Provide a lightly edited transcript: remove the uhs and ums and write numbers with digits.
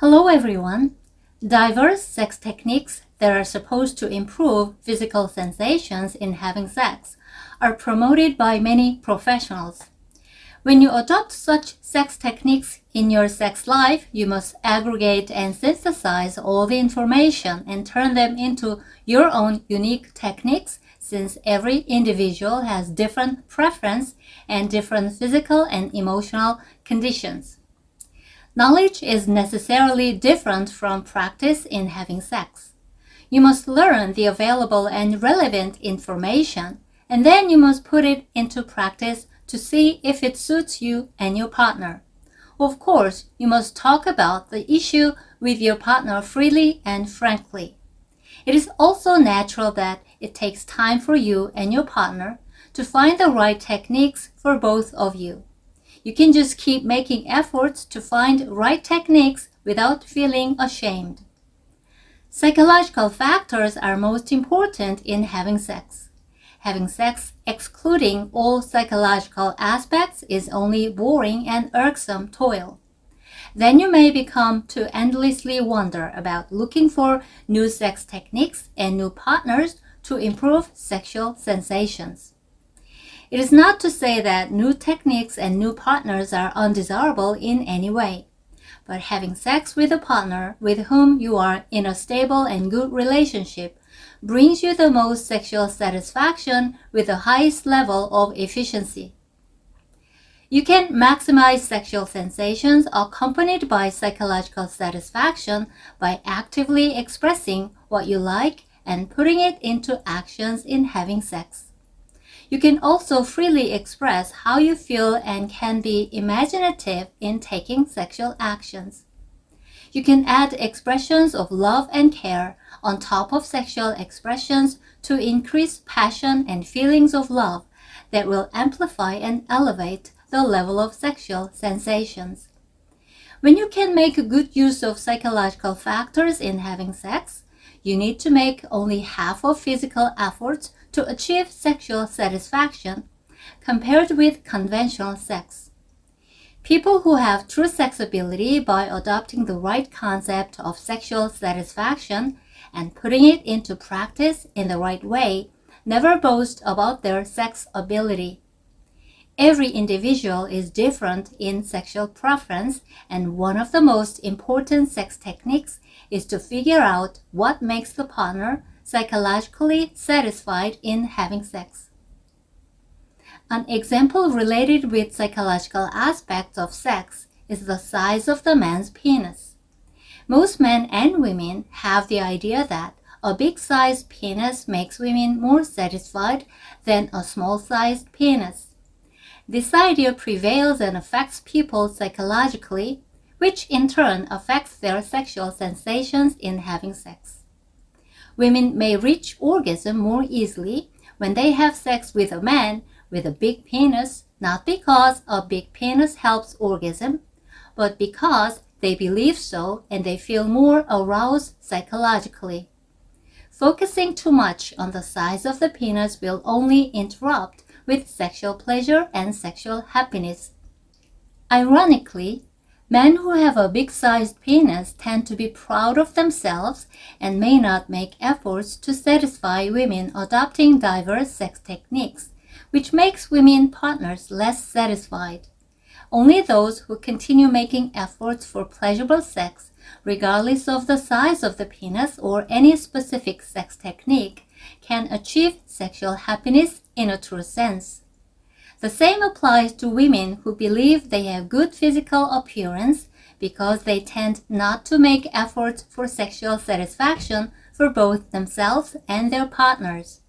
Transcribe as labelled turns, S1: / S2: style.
S1: Hello everyone! Diverse sex techniques that are supposed to improve physical sensations in having sex are promoted by many professionals. When you adopt such sex techniques in your sex life, you must aggregate and synthesize all the information and turn them into your own unique techniques, since every individual has different preference and different physical and emotional conditions. Knowledge is necessarily different from practice in having sex. You must learn the available and relevant information, and then you must put it into practice to see if it suits you and your partner. Of course, you must talk about the issue with your partner freely and frankly. It is also natural that it takes time for you and your partner to find the right techniques for both of you. You can just keep making efforts to find right techniques without feeling ashamed. Psychological factors are most important in having sex. Having sex excluding all psychological aspects is only boring and irksome toil. Then you may become to endlessly wonder about looking for new sex techniques and new partners to improve sexual sensations. It is not to say that new techniques and new partners are undesirable in any way, but having sex with a partner with whom you are in a stable and good relationship brings you the most sexual satisfaction with the highest level of efficiency. You can maximize sexual sensations accompanied by psychological satisfaction by actively expressing what you like and putting it into actions in having sex. You can also freely express how you feel and can be imaginative in taking sexual actions. You can add expressions of love and care on top of sexual expressions to increase passion and feelings of love that will amplify and elevate the level of sexual sensations. When you can make good use of psychological factors in having sex, you need to make only half of physical efforts to achieve sexual satisfaction compared with conventional sex. People who have true sex ability by adopting the right concept of sexual satisfaction and putting it into practice in the right way never boast about their sex ability. Every individual is different in sexual preference, and one of the most important sex techniques is to figure out what makes the partner psychologically satisfied in having sex. An example related with psychological aspects of sex is the size of the man's penis. Most men and women have the idea that a big-sized penis makes women more satisfied than a small-sized penis. This idea prevails and affects people psychologically, which in turn affects their sexual sensations in having sex. Women may reach orgasm more easily when they have sex with a man with a big penis, not because a big penis helps orgasm, but because they believe so and they feel more aroused psychologically. Focusing too much on the size of the penis will only interrupt with sexual pleasure and sexual happiness. Ironically, men who have a big-sized penis tend to be proud of themselves and may not make efforts to satisfy women adopting diverse sex techniques, which makes women partners less satisfied. Only those who continue making efforts for pleasurable sex, regardless of the size of the penis or any specific sex technique, can achieve sexual happiness in a true sense. The same applies to women who believe they have good physical appearance because they tend not to make efforts for sexual satisfaction for both themselves and their partners.